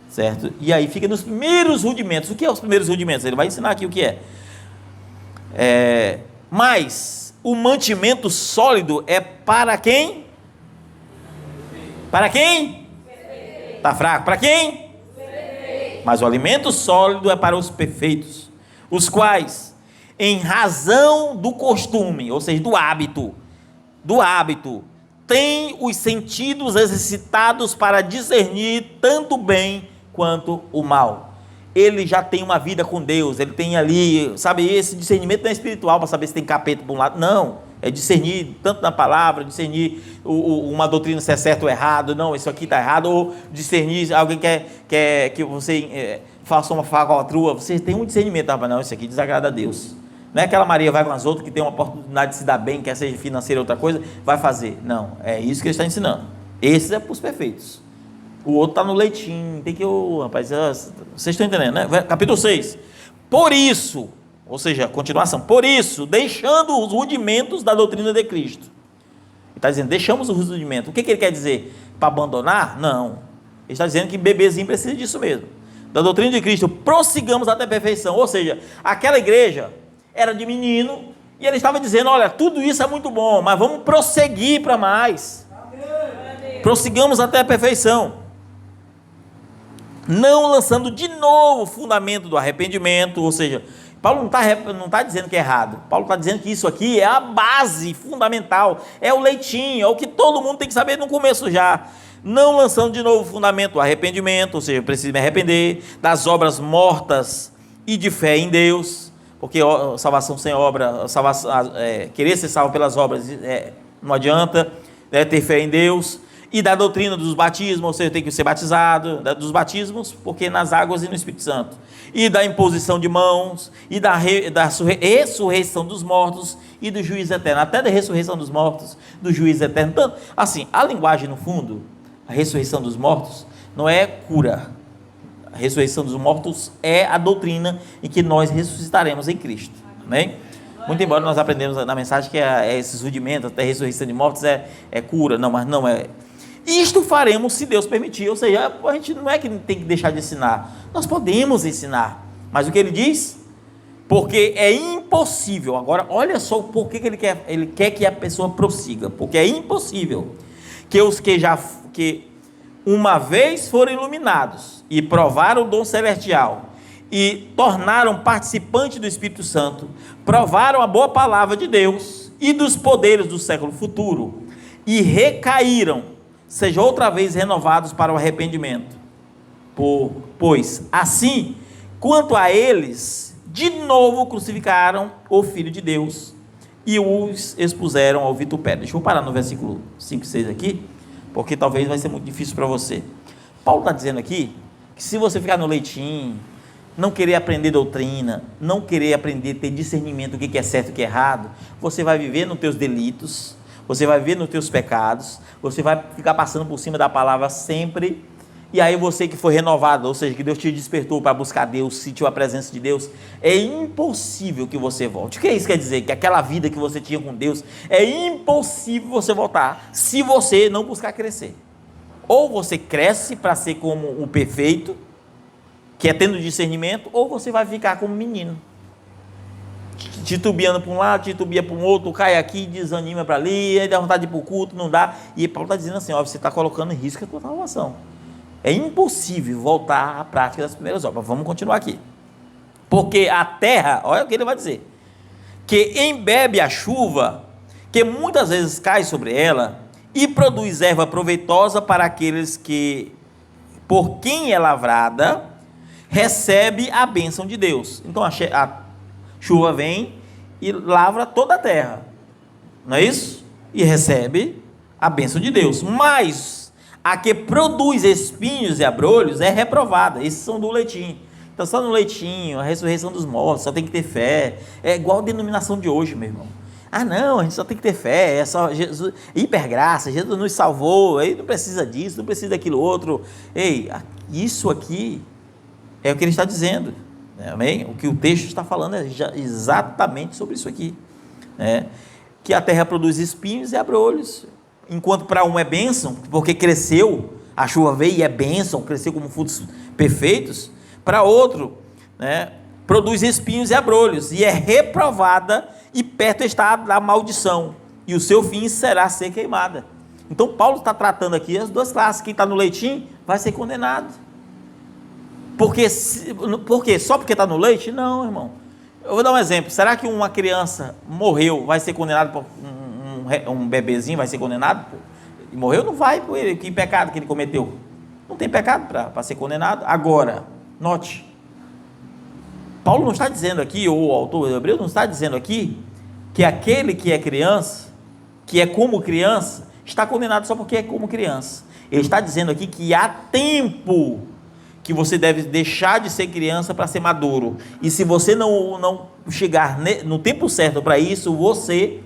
certo? E aí fica nos primeiros rudimentos. O que é os primeiros rudimentos? Ele vai ensinar aqui o que é. Mas o mantimento sólido é para quem? Para quem? Está fraco. Para quem? Mas o alimento sólido é para os perfeitos, os quais, em razão do costume, ou seja, do hábito, têm os sentidos exercitados para discernir tanto o bem quanto o mal. Ele já tem uma vida com Deus, ele tem ali, sabe, esse discernimento não é espiritual para saber se tem capeta para um lado, não, é discernir tanto na palavra, discernir uma doutrina se é certo ou errado, não, isso aqui está errado, ou discernir, alguém quer que você faça uma falcatrua, você tem um discernimento, não, isso aqui desagrada a Deus. Não é aquela Maria vai com as outras que tem uma oportunidade de se dar bem, quer seja financeira ou outra coisa, vai fazer, não, é isso que ele está ensinando. Esse é para os perfeitos. O outro está no leitinho, tem que, rapaz, vocês estão entendendo, né? Capítulo 6, por isso, ou seja, continuação, por isso, deixando os rudimentos da doutrina de Cristo. Ele está dizendo, deixamos os rudimentos. O que ele quer dizer? Para abandonar? Não. Ele está dizendo que bebezinho precisa disso mesmo. Da doutrina de Cristo, prossigamos até a perfeição. Ou seja, aquela igreja era de menino, e ele estava dizendo, olha, tudo isso é muito bom, mas vamos prosseguir para mais. Prossigamos até a perfeição. Não lançando de novo o fundamento do arrependimento, ou seja, Paulo não está dizendo que é errado, Paulo está dizendo que isso aqui é a base fundamental, é o leitinho, é o que todo mundo tem que saber no começo já. Não lançando de novo o fundamento do arrependimento, ou seja, eu preciso me arrepender das obras mortas e de fé em Deus, porque salvação sem obra, querer ser salvo pelas obras não adianta, ter fé em Deus. E da doutrina dos batismos, ou seja, tem que ser batizado, dos batismos, porque nas águas e no Espírito Santo, e da imposição de mãos, e da ressurreição dos mortos, e do juízo eterno, até da ressurreição dos mortos, do juízo eterno. Então, assim, a linguagem no fundo, a ressurreição dos mortos, não é cura, a ressurreição dos mortos é a doutrina em que nós ressuscitaremos em Cristo, amém? Muito embora nós aprendemos na mensagem que esses rudimentos, até a ressurreição de mortos é cura. Não, mas não é. Isto faremos se Deus permitir. Ou seja, a gente não é que tem que deixar de ensinar. Nós podemos ensinar. Mas o que ele diz? Porque é impossível. Agora, olha só por que ele quer que a pessoa prossiga. Porque é impossível que os que uma vez foram iluminados e provaram o dom celestial e tornaram participantes do Espírito Santo, provaram a boa palavra de Deus e dos poderes do século futuro e recaíram, sejam outra vez renovados para o arrependimento. Pois assim, quanto a eles, de novo crucificaram o Filho de Deus e os expuseram ao vitupério. Deixa eu parar no versículo 5 e 6 aqui, porque talvez vai ser muito difícil para você. Paulo está dizendo aqui que se você ficar no leitinho, não querer aprender doutrina, não querer aprender, ter discernimento do que é certo e o que é errado, você vai viver nos teus delitos, você vai viver nos teus pecados, você vai ficar passando por cima da palavra sempre, e aí você que foi renovado, ou seja, que Deus te despertou para buscar Deus, sentiu a presença de Deus, é impossível que você volte. O que isso quer dizer? Que aquela vida que você tinha com Deus, é impossível você voltar, se você não buscar crescer. Ou você cresce para ser como o perfeito, que é tendo discernimento, ou você vai ficar como menino, titubeando para um lado, titubia para um outro, cai aqui, desanima para ali, aí dá vontade de ir para o culto, não dá, e Paulo está dizendo assim, ó, você está colocando em risco a tua salvação, é impossível voltar à prática das primeiras obras. Vamos continuar aqui, porque a terra, olha o que ele vai dizer, que embebe a chuva, que muitas vezes cai sobre ela, e produz erva proveitosa para aqueles que, por quem é lavrada, recebe a bênção de Deus. Então a chuva vem e lavra toda a terra, não é isso? E recebe a bênção de Deus. Mas a que produz espinhos e abrolhos é reprovada. Esses são do leitinho. Então só no leitinho, a ressurreição dos mortos, só tem que ter fé. É igual a denominação de hoje, meu irmão. Ah não, a gente só tem que ter fé, é só Jesus, hipergraça, Jesus nos salvou, aí não precisa disso, não precisa daquilo outro. Ei, isso aqui é o que ele está dizendo, né? Amém? O que o texto está falando é exatamente sobre isso aqui, né? Que a terra produz espinhos e abrolhos, enquanto para um é bênção, porque cresceu, a chuva veio e é bênção, cresceu como frutos perfeitos, para outro, né, produz espinhos e abrolhos, e é reprovada, e perto está da maldição, e o seu fim será ser queimada. Então Paulo está tratando aqui as duas classes. Quem está no leitinho vai ser condenado. Porque só porque está no leite? Não, irmão. Eu vou dar um exemplo. Será que uma criança morreu, vai ser condenado por um bebezinho, vai ser condenado? E morreu? Não vai por ele. Que pecado que ele cometeu? Não tem pecado para ser condenado. Agora, note, Paulo não está dizendo aqui, ou o autor de Hebreus não está dizendo aqui, que aquele que é criança, que é como criança, está condenado só porque é como criança. Ele está dizendo aqui que há tempo que você deve deixar de ser criança para ser maduro, e se você não chegar no tempo certo para isso, você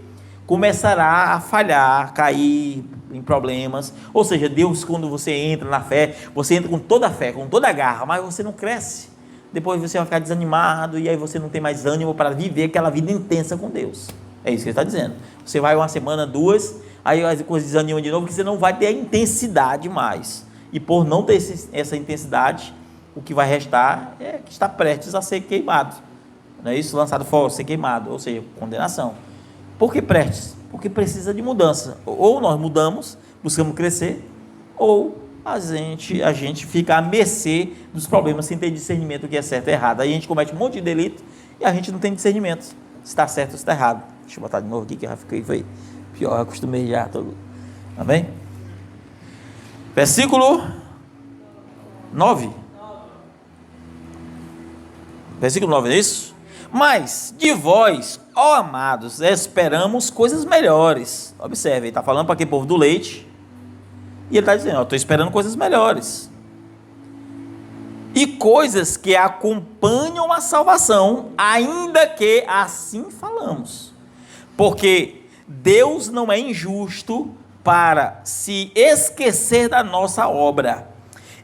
começará a falhar, cair em problemas. Ou seja, Deus, quando você entra na fé, você entra com toda a fé, com toda a garra, mas você não cresce, depois você vai ficar desanimado, e aí você não tem mais ânimo para viver aquela vida intensa com Deus. É isso que ele está dizendo. Você vai uma semana, duas, aí as coisas desanimam de novo, porque você não vai ter a intensidade mais. E por não ter essa intensidade, o que vai restar é que está prestes a ser queimado. Não é isso? Lançado fora, ser queimado, ou seja, condenação. Por que prestes? Porque precisa de mudança. Ou nós mudamos, buscamos crescer, ou a gente fica à mercê dos problemas sem ter discernimento do que é certo e errado. Aí a gente comete um monte de delito e a gente não tem discernimento se está certo ou se está errado. Deixa eu botar de novo aqui, que já foi pior, eu acostumei já. Amém? Versículo 9. Versículo 9, não é isso? Mas de vós, ó amados, esperamos coisas melhores. Observe, ele está falando para aquele povo do leite, e ele está dizendo, eu estou esperando coisas melhores, e coisas que acompanham a salvação, ainda que assim falamos, porque Deus não é injusto para se esquecer da nossa obra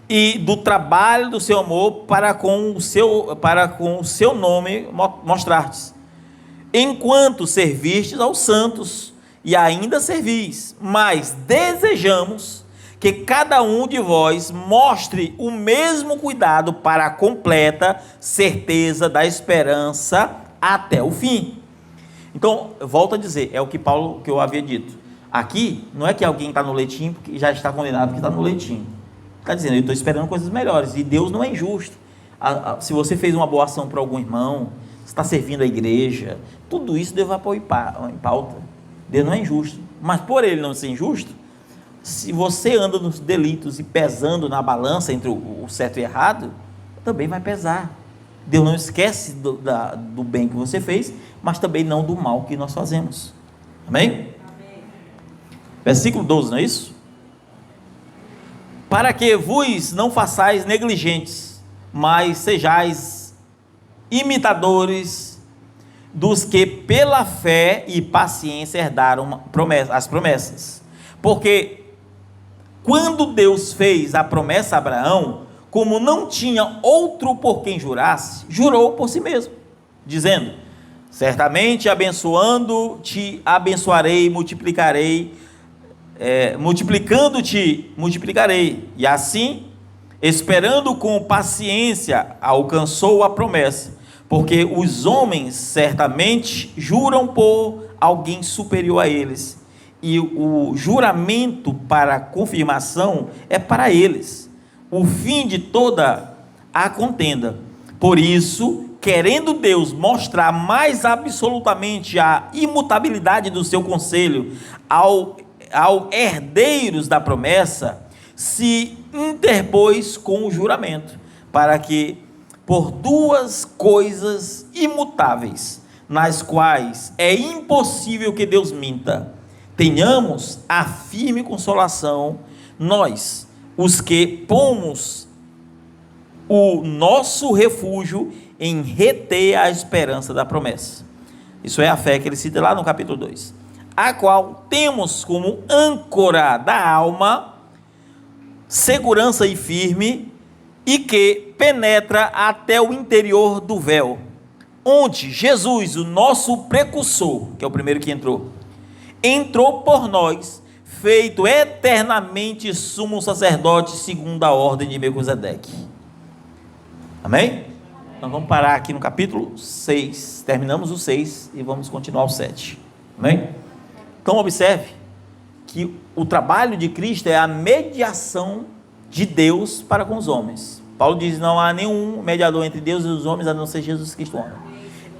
e do trabalho do seu amor para com o seu nome mostrardes, enquanto servistes aos santos, e ainda servis, mas desejamos que cada um de vós mostre o mesmo cuidado para a completa certeza da esperança até o fim. Então, eu volto a dizer, é o que Paulo, que eu havia dito. Aqui, não é que alguém está no leitinho porque já está condenado porque está no leitinho. Está dizendo, eu estou esperando coisas melhores, e Deus não é injusto. Se você fez uma boa ação para algum irmão, você está servindo a igreja, tudo isso Deus vai pôr em pauta. Deus não é injusto, mas por ele não ser injusto, se você anda nos delitos e pesando na balança entre o certo e o errado, também vai pesar. Deus não esquece do bem que você fez, mas também não do mal que nós fazemos. Amém? Amém. Versículo 12, não é isso? Para que vos não façais negligentes, mas sejais imitadores dos que pela fé e paciência herdaram as promessas. Porque quando Deus fez a promessa a Abraão, como não tinha outro por quem jurasse, jurou por si mesmo, dizendo: certamente abençoando-te, abençoarei, multiplicarei, multiplicando-te, multiplicarei. E assim, esperando com paciência, alcançou a promessa, porque os homens certamente juram por alguém superior a eles, e o juramento para confirmação é para eles, o fim de toda a contenda. Por isso, querendo Deus mostrar mais absolutamente a imutabilidade do seu conselho ao herdeiros da promessa, se interpôs com o juramento, para que, por duas coisas imutáveis, nas quais é impossível que Deus minta, tenhamos a firme consolação, nós, os que pomos o nosso refúgio em reter a esperança da promessa. Isso é a fé que ele cita lá no capítulo 2. A qual temos como âncora da alma, segurança e firme, e que penetra até o interior do véu, onde Jesus, o nosso precursor, que é o primeiro que entrou por nós, feito eternamente sumo sacerdote segundo a ordem de Melquisedeque. Amém? Então vamos parar aqui no capítulo 6, terminamos o 6 e vamos continuar o 7. Amém? Então observe que o trabalho de Cristo é a mediação de Deus para com os homens. Paulo diz: não há nenhum mediador entre Deus e os homens a não ser Jesus Cristo homem.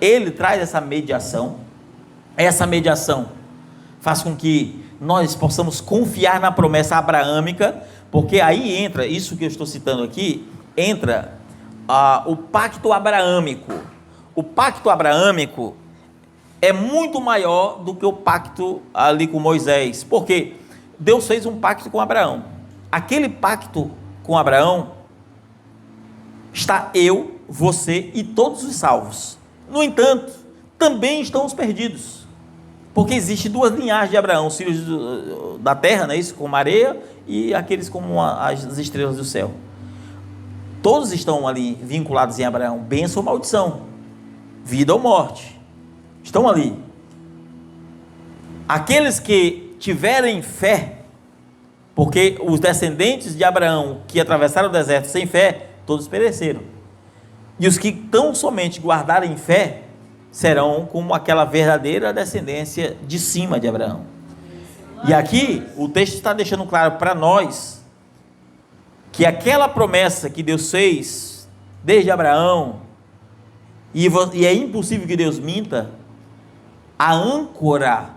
Ele traz essa mediação faz com que nós possamos confiar na promessa abraâmica, porque aí entra, isso que eu estou citando aqui, entra o pacto abraâmico. O pacto abraâmico é muito maior do que o pacto ali com Moisés, porque Deus fez um pacto com Abraão. Aquele pacto com Abraão está eu, você e todos os salvos. No entanto, também estão os perdidos, porque existe duas linhagens de Abraão: os filhos da terra, né, isso, como areia, e aqueles como as estrelas do céu. Todos estão ali vinculados em Abraão, bênção ou maldição, vida ou morte, estão ali. Aqueles que tiverem fé, porque os descendentes de Abraão que atravessaram o deserto sem fé, todos pereceram, e os que tão somente guardarem fé serão como aquela verdadeira descendência de cima de Abraão. E aqui o texto está deixando claro para nós que aquela promessa que Deus fez desde Abraão, e é impossível que Deus minta, a âncora,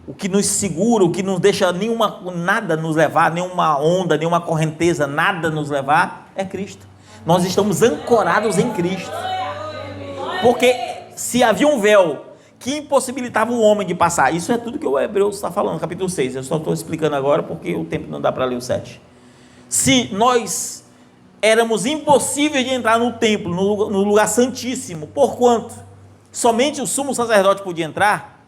o que nos segura, o que não deixa nada nos levar, nenhuma onda, nenhuma correnteza, nada nos levar, é Cristo. Nós estamos ancorados em Cristo, porque se havia um véu que impossibilitava o homem de passar, isso é tudo que o Hebreus está falando, capítulo 6, eu só estou explicando agora porque o tempo não dá para ler o 7. Se nós éramos impossíveis de entrar no templo, no lugar santíssimo, porquanto somente o sumo sacerdote podia entrar,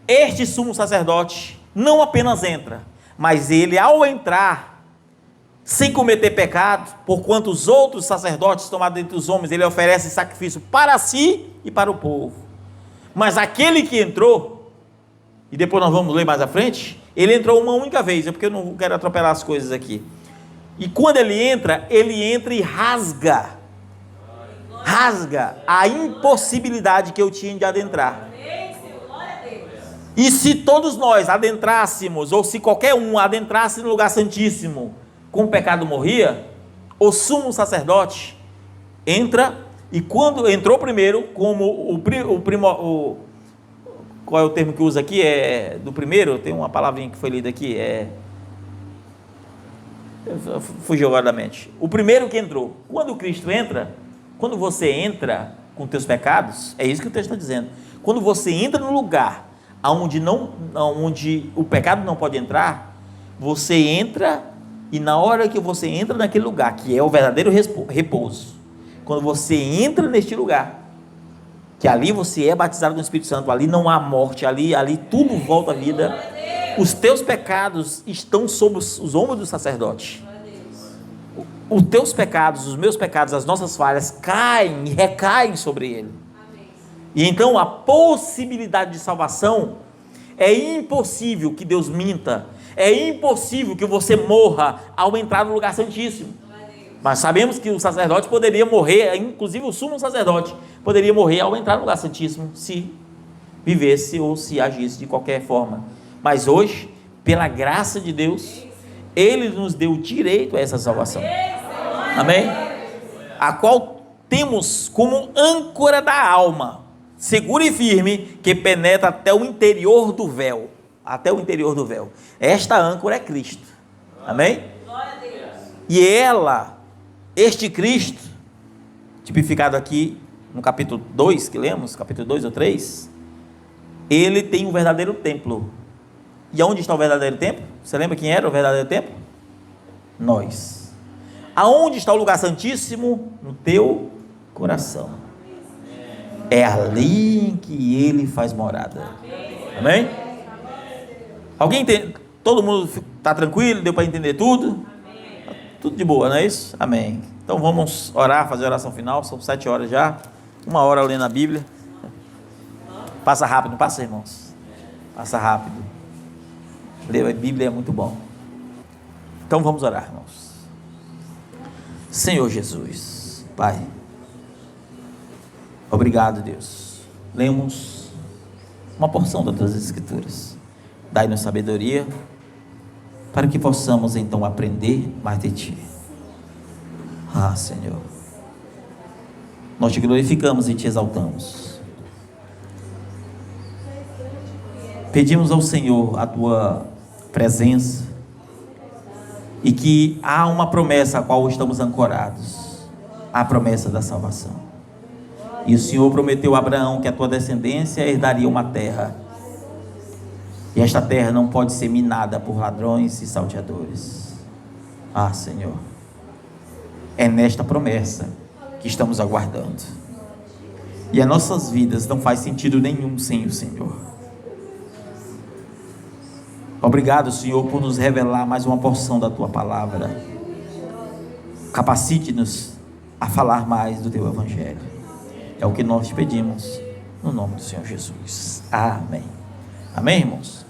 este sumo sacerdote não apenas entra, mas ele, ao entrar, sem cometer pecado, porquanto os outros sacerdotes tomados entre os homens, ele oferece sacrifício para si e para o povo. Mas aquele que entrou, e depois nós vamos ler mais à frente, ele entrou uma única vez, é porque eu não quero atropelar as coisas aqui. E quando ele entra e rasga a impossibilidade que eu tinha de adentrar. E se todos nós adentrássemos, ou se qualquer um adentrasse no lugar santíssimo, com o pecado morria, o sumo sacerdote entra, e quando entrou primeiro, como qual é o termo que usa aqui? É do primeiro, tem uma palavrinha que foi lida aqui, fugiu agora da mente. O primeiro que entrou. Quando Cristo entra, quando você entra com teus pecados, é isso que o texto está dizendo. Quando você entra no lugar onde o pecado não pode entrar, você entra, e na hora que você entra naquele lugar, que é o verdadeiro repouso, quando você entra neste lugar, que ali você é batizado com o Espírito Santo, ali não há morte, ali tudo volta à vida, os teus pecados estão sob os ombros do sacerdote. Os teus pecados, os meus pecados, as nossas falhas caem e recaem sobre ele. E então a possibilidade de salvação, é impossível que Deus minta, é impossível que você morra ao entrar no lugar santíssimo. Mas sabemos que o sacerdote poderia morrer, inclusive o sumo sacerdote poderia morrer ao entrar no lugar santíssimo, se vivesse ou se agisse de qualquer forma. Mas hoje, pela graça de Deus, ele nos deu o direito a essa salvação. Amém? A qual temos como âncora da alma, segura e firme, que penetra até o interior do véu. Até o interior do véu. Esta âncora é Cristo. Amém? E este Cristo, tipificado aqui no capítulo 2, que lemos, capítulo 2 ou 3, ele tem um verdadeiro templo. E aonde está o verdadeiro templo? Você lembra quem era o verdadeiro templo? Nós. Aonde está o lugar santíssimo? No teu coração. É ali que ele faz morada. Amém? Alguém entende? Todo mundo está tranquilo? Deu para entender tudo? Tudo de boa, não é isso? Amém. Então vamos orar, fazer a oração final. São 7 horas já. 1 hora lendo a Bíblia. Passa rápido, não passa, irmãos? Passa rápido. Ler a Bíblia é muito bom. Então vamos orar, irmãos. Senhor Jesus, Pai, obrigado, Deus. Lemos uma porção das tuas escrituras. Dai-nos sabedoria, para que possamos então aprender mais de Ti. Senhor, nós Te glorificamos e Te exaltamos. Pedimos ao Senhor a Tua presença, e que há uma promessa a qual estamos ancorados, a promessa da salvação. E o Senhor prometeu a Abraão que a tua descendência herdaria uma terra, e esta terra não pode ser minada por ladrões e salteadores. Senhor, é nesta promessa que estamos aguardando, e as nossas vidas não faz sentido nenhum sem o Senhor. Obrigado, Senhor, por nos revelar mais uma porção da Tua palavra. Capacite-nos a falar mais do Teu Evangelho. É o que nós te pedimos, no nome do Senhor Jesus. Amém. Amém, irmãos?